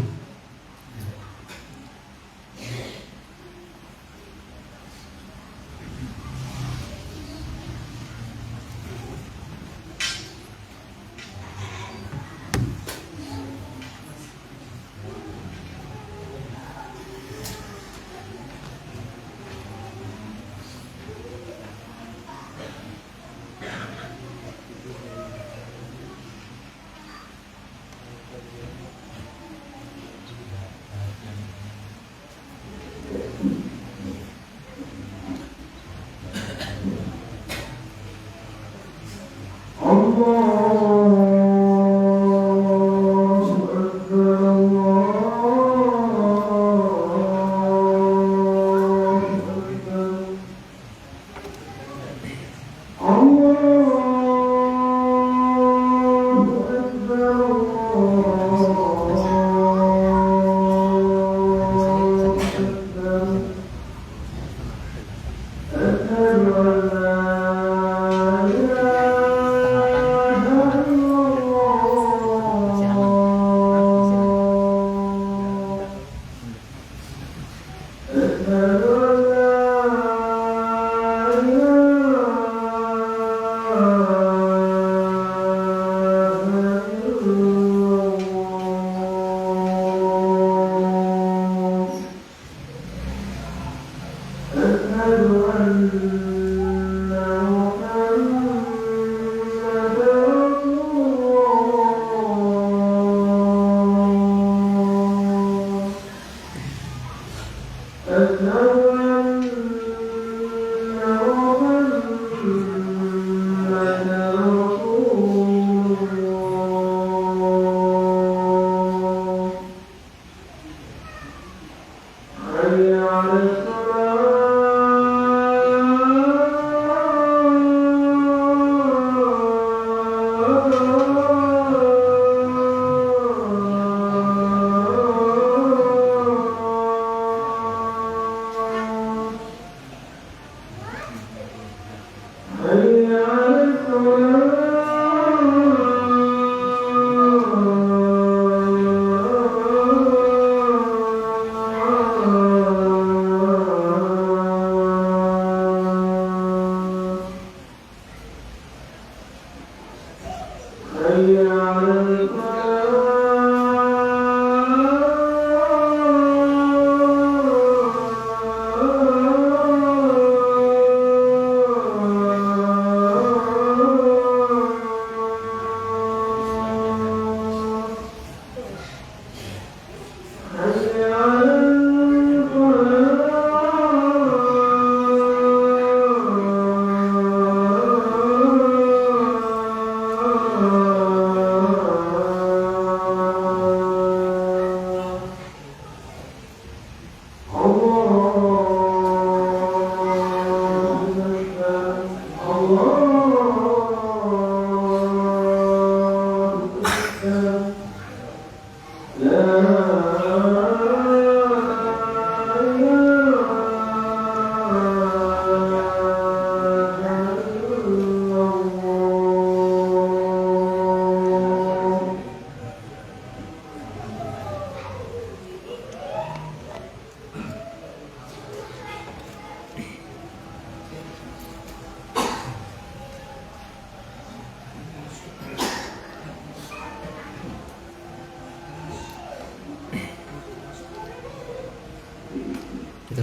حي على الصلاة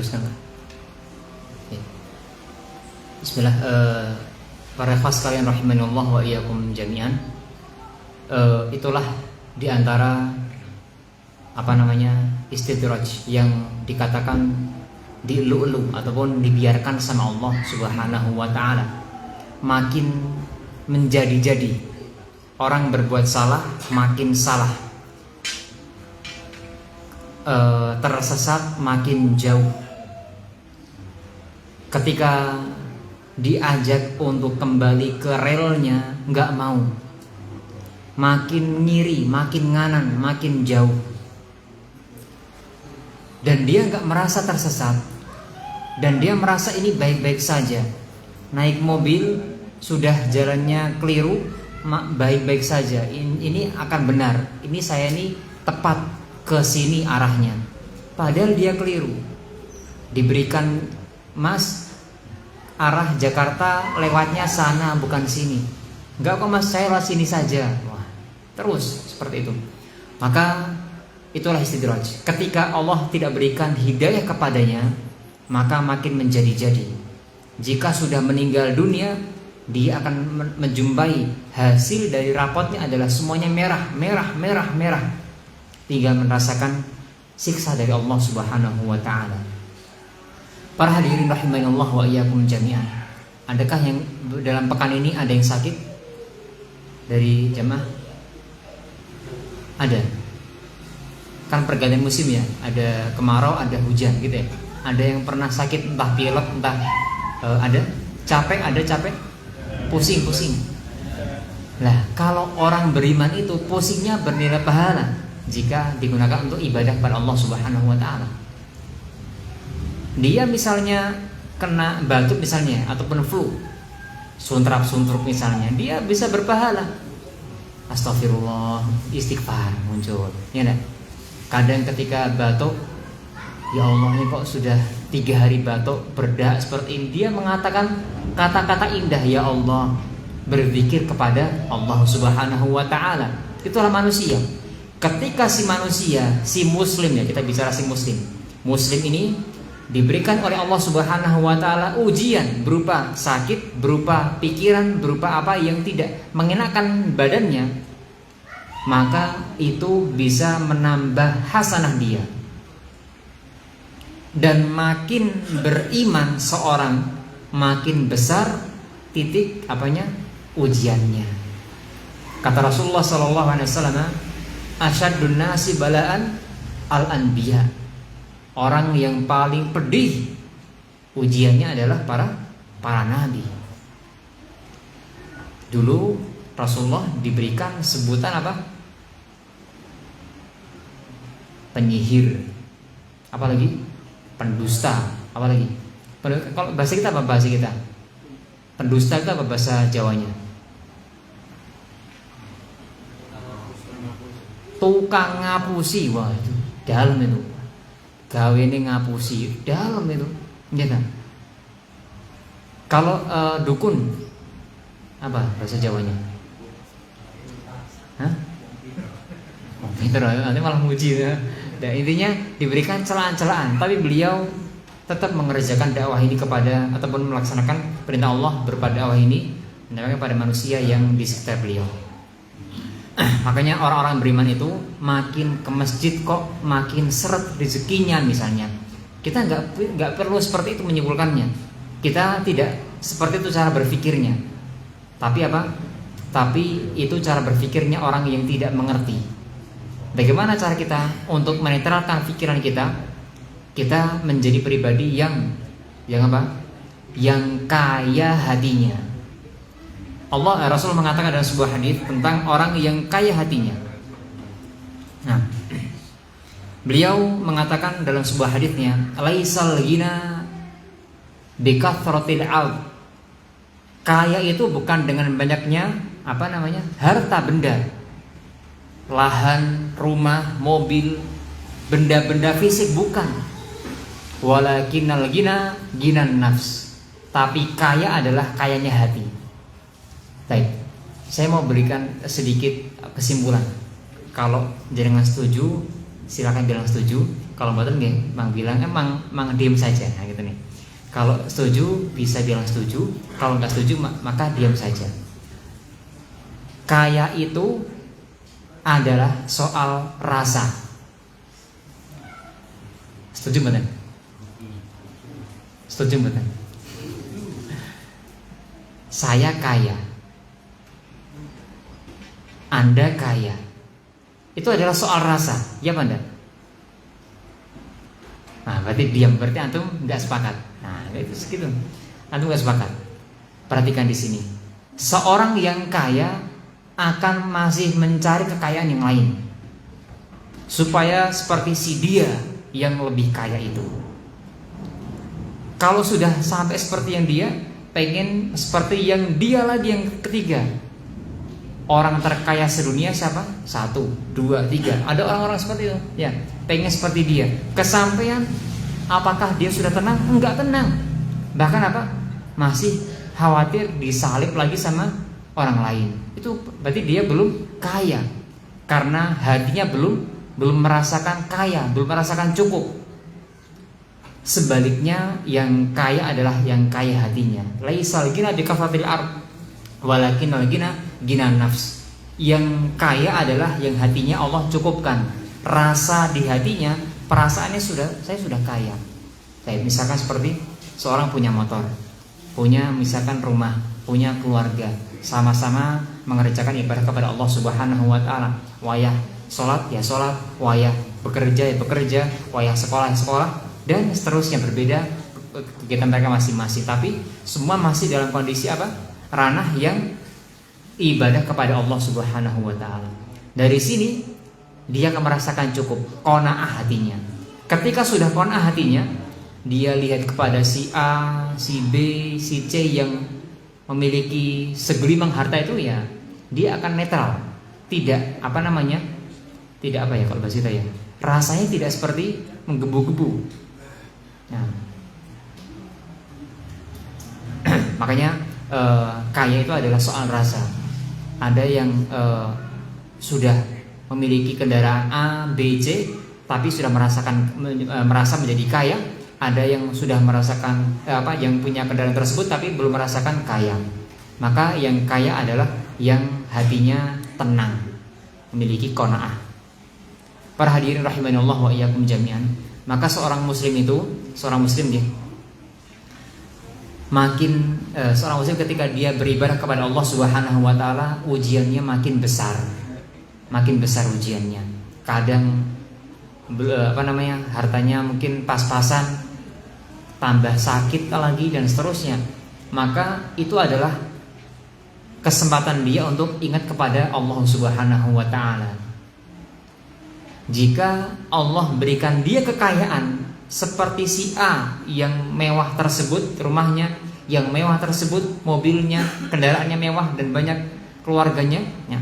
Teruskan. Oke. Bismillah. Para ikhwas sekalian rahimanallah wa iyyakum jami'an. Itulah diantara istidraj yang dikatakan dielu-elu ataupun dibiarkan sama Allah Subhanahu wa taala. Makin menjadi-jadi, orang berbuat salah makin salah, tersesat makin jauh. Ketika diajak untuk kembali ke relnya nggak mau, makin ngiri, makin nganan, makin jauh. Dan dia nggak merasa tersesat, dan dia merasa ini baik-baik saja. Naik mobil sudah jalannya keliru, baik-baik saja. Ini akan benar. Ini saya ini tepat ke sini arahnya. Padahal dia keliru. Diberikan, Mas, arah Jakarta lewatnya sana bukan sini. Enggak kok Mas, saya lewat sini saja. Wah, terus seperti itu. Maka itulah istidraj. Ketika Allah tidak berikan hidayah kepadanya, maka makin menjadi-jadi. Jika sudah meninggal dunia, dia akan menjumpai hasil dari rapotnya adalah semuanya merah. Tinggal merasakan siksa dari Allah Subhanahu wa taala. Para hadirin rahimanallah wa iyyakum jami'an. Adakah yang dalam pekan ini ada yang sakit dari jamaah? Ada. Kan pergantian musim ya, ada kemarau, ada hujan gitu ya. Ada yang pernah sakit entah pilek, entah ada capek, pusing. Lah, kalau orang beriman itu pusingnya bernilai pahala jika digunakan untuk ibadah kepada Allah Subhanahu wa taala. Dia misalnya kena batuk misalnya ataupun flu, suntrap-suntruk misalnya, dia bisa berpahala. Astagfirullah, istighfar muncul. Ya enggak? Kadang ketika batuk, ya Allah ini kok sudah 3 hari batuk berdak seperti ini, dia mengatakan kata-kata indah, ya Allah, berzikir kepada Allah Subhanahu wa taala. Itulah manusia. Ketika si manusia, si muslim ya, kita bicara si muslim ini diberikan oleh Allah Subhanahu wa taala ujian berupa sakit, berupa pikiran, berupa apa yang tidak mengenakan badannya, maka itu bisa menambah hasanah dia. Dan makin beriman seorang, makin besar titik ujiannya. Kata Rasulullah SAW, asyadun nasi balaan al-anbiya. Orang yang paling pedih ujiannya adalah para nabi. Dulu Rasulullah diberikan sebutan apa? Penyihir. Apa lagi? Pendusta. Apa lagi? Kalau bahasa kita apa bahasa kita? Pendusta itu apa bahasa Jawanya? Tukang ngapusi. Wah, itu dalam itu. Gawe ini ngapusi, dalam itu. Ya kan? Kalau dukun apa bahasa Jawanya? Hah? Oh, pinter, nanti malah muji ya. Dan intinya diberikan celaan-celaan, tapi beliau tetap mengerjakan dakwah ini kepada ataupun melaksanakan perintah Allah berupa dakwah ini kepada manusia yang di sekitar beliau. Makanya orang-orang beriman itu makin ke masjid kok makin seret rezekinya misalnya. Kita nggak perlu seperti itu menyimpulkannya. Kita tidak seperti itu cara berpikirnya. Tapi apa? Tapi itu cara berpikirnya orang yang tidak mengerti. Bagaimana cara kita untuk menetralkan pikiran kita? Kita menjadi pribadi yang apa? Yang kaya hatinya. Rasul mengatakan dalam sebuah hadis tentang orang yang kaya hatinya. Nah, beliau mengatakan dalam sebuah hadisnya, laisal ghina bikathratil ard. Kaya itu bukan dengan banyaknya harta benda, lahan, rumah, mobil, benda-benda fisik, bukan. Walakinnal ghina ghinan nafs. Tapi kaya adalah kayanya hati. Baik, saya mau berikan sedikit kesimpulan. Kalau jenengan setuju, silakan bilang setuju. Kalau mboten nggih, mang bilang mang diam saja. Nah, gitu nih. Kalau setuju bisa bilang setuju, kalau nggak setuju maka diam saja. Kaya itu adalah soal rasa. Setuju mboten? Setuju mboten? Saya kaya, Anda kaya. Itu adalah soal rasa, ya Anda? Nah, berarti diam, berarti antum nggak sepakat. Nah, itu segitu. Antum nggak sepakat. Perhatikan di sini. Seorang yang kaya akan masih mencari kekayaan yang lain, supaya seperti si dia yang lebih kaya itu. Kalau sudah sampai seperti yang dia, pengen seperti yang dia lagi yang ketiga. Orang terkaya sedunia siapa? 1, 2, 3. Ada orang-orang seperti itu. Ya, pengen seperti dia. Kesampaian, apakah dia sudah tenang? Enggak tenang. Bahkan apa? Masih khawatir disalib lagi sama orang lain. Itu berarti dia belum kaya. Karena hatinya belum merasakan kaya, belum merasakan cukup. Sebaliknya, yang kaya adalah yang kaya hatinya. Laisal ghina bi kafatil ard, walakinnal ghina ghina nafs. Yang kaya adalah yang hatinya Allah cukupkan. Rasa di hatinya, perasaannya saya sudah kaya. Kayak misalkan seperti seorang punya motor, punya misalkan rumah, punya keluarga, sama-sama mengerjakan ibadah kepada Allah Subhanahu wa taala. Wayah sholat ya sholat, wayah bekerja ya bekerja, wayah sekolah ya sekolah, dan seterusnya. Berbeda kegiatan mereka masing-masing, tapi semua masih dalam kondisi apa? Ranah yang ibadah kepada Allah Subhanahu wa taala. Dari sini dia akan merasakan cukup, qanaah hatinya. Ketika sudah qanaah hatinya, dia lihat kepada si A, si B, si C yang memiliki segelimang harta itu, ya dia akan netral. Tidak tidak apa ya kalau bahasa kita ya, rasanya tidak seperti menggebu-gebu. Nah, makanya kaya itu adalah soal rasa. Ada yang sudah memiliki kendaraan A, B, C, tapi sudah merasa menjadi kaya. Ada yang sudah merasakan yang punya kendaraan tersebut tapi belum merasakan kaya. Maka yang kaya adalah yang hatinya tenang, memiliki qanaah. Para hadirin rahimanallah wa iyyakum jami'an. Maka seorang muslim dia seorang muslim ketika dia beribadah kepada Allah Subhanahu wa taala, ujiannya makin besar ujiannya. Kadang hartanya mungkin pas-pasan, tambah sakit lagi dan seterusnya. Maka itu adalah kesempatan dia untuk ingat kepada Allah Subhanahu wa taala. Jika Allah berikan dia kekayaan seperti si A yang mewah tersebut, rumahnya yang mewah tersebut, mobilnya, kendaraannya mewah dan banyak keluarganya, ya,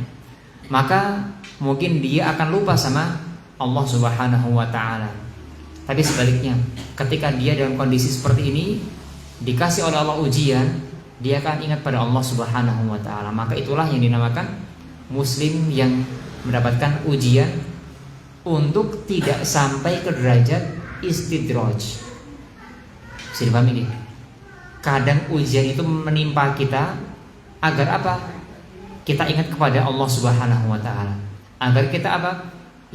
maka mungkin dia akan lupa sama Allah Subhanahu wa taala. Tapi sebaliknya, ketika dia dalam kondisi seperti ini, dikasih oleh Allah ujian, dia akan ingat pada Allah Subhanahu wa taala. Maka itulah yang dinamakan muslim yang mendapatkan ujian untuk tidak sampai ke derajat istidraj. Bisa dipahami nih? Kadang ujian itu menimpa kita agar apa? Kita ingat kepada Allah Subhanahu wa taala. Agar kita apa?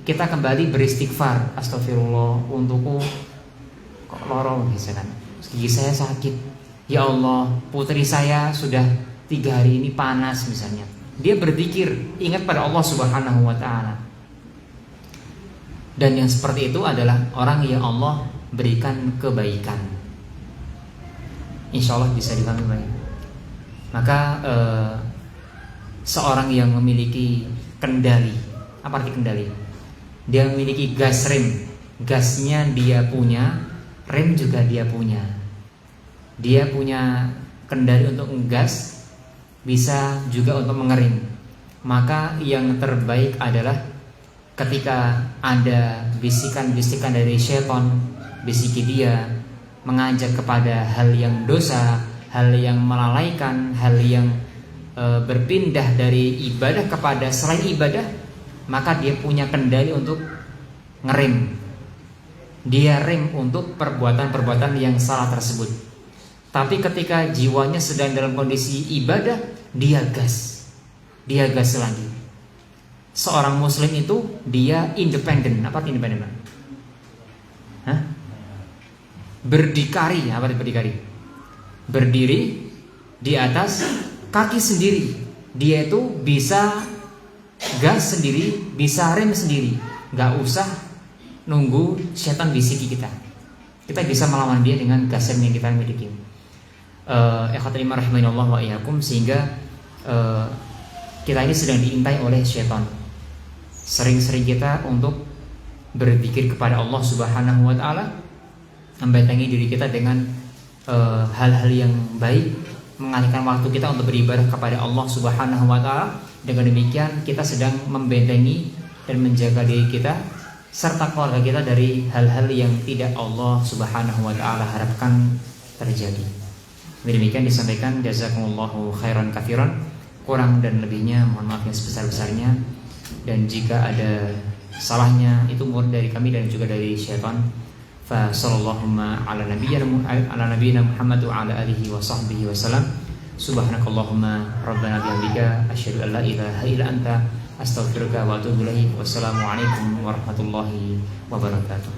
Kita kembali beristighfar. Astagfirullah, untukku kok lorong misalkan. Gigi saya sakit. Ya Allah, putri saya sudah 3 hari ini panas misalnya. Dia berzikir, ingat pada Allah Subhanahu wa taala. Dan yang seperti itu adalah orang yang Allah berikan kebaikan. Insya Allah bisa dipahami baik. Maka seorang yang memiliki kendali, apa arti kendali? Dia memiliki gas rem, gasnya dia punya, rem juga dia punya. Dia punya kendali untuk ngegas, bisa juga untuk mengerim. Maka yang terbaik adalah ketika ada bisikan-bisikan dari syaitan, bisiki dia, mengajak kepada hal yang dosa, hal yang melalaikan, hal yang berpindah dari ibadah kepada selain ibadah, maka dia punya kendali untuk ngerem. dia rem untuk perbuatan-perbuatan yang salah tersebut. Tapi ketika jiwanya sedang dalam kondisi ibadah, dia gas lagi. Seorang muslim itu dia independen. Apa independen? Hah? Berdikari. Apa itu berdikari? Berdiri di atas kaki sendiri. Dia itu bisa gas sendiri, bisa rem sendiri. Gak usah nunggu setan bisiki kita. Kita bisa melawan dia dengan gas rem yang kita miliki. Ikhwatul iman rahimanallah wa iyyakum. Sehingga kita ini sedang diintai oleh setan. Sering-sering kita untuk berzikir kepada Allah Subhanahu wa taala, membentengi diri kita dengan hal-hal yang baik, mengalihkan waktu kita untuk beribadah kepada Allah Subhanahu wa taala. Dengan demikian kita sedang membentengi dan menjaga diri kita serta keluarga kita dari hal-hal yang tidak Allah Subhanahu wa taala harapkan terjadi. Demikian disampaikan, jazakumullahu khairan katsiran. Kurang dan lebihnya mohon maaf yang sebesar-besarnya, dan jika ada salahnya itu murni dari kami dan juga dari syaitan. Fa sallallahu ala nabiyyina Muhammad wa ala alihi wa sahbihi wasallam. Subhanakallahumma rabbana bihamdika asyhadu an la ilaha illa anta astaghfiruka wa atubu ilaik. Wassalamualaikum warahmatullahi wabarakatuh.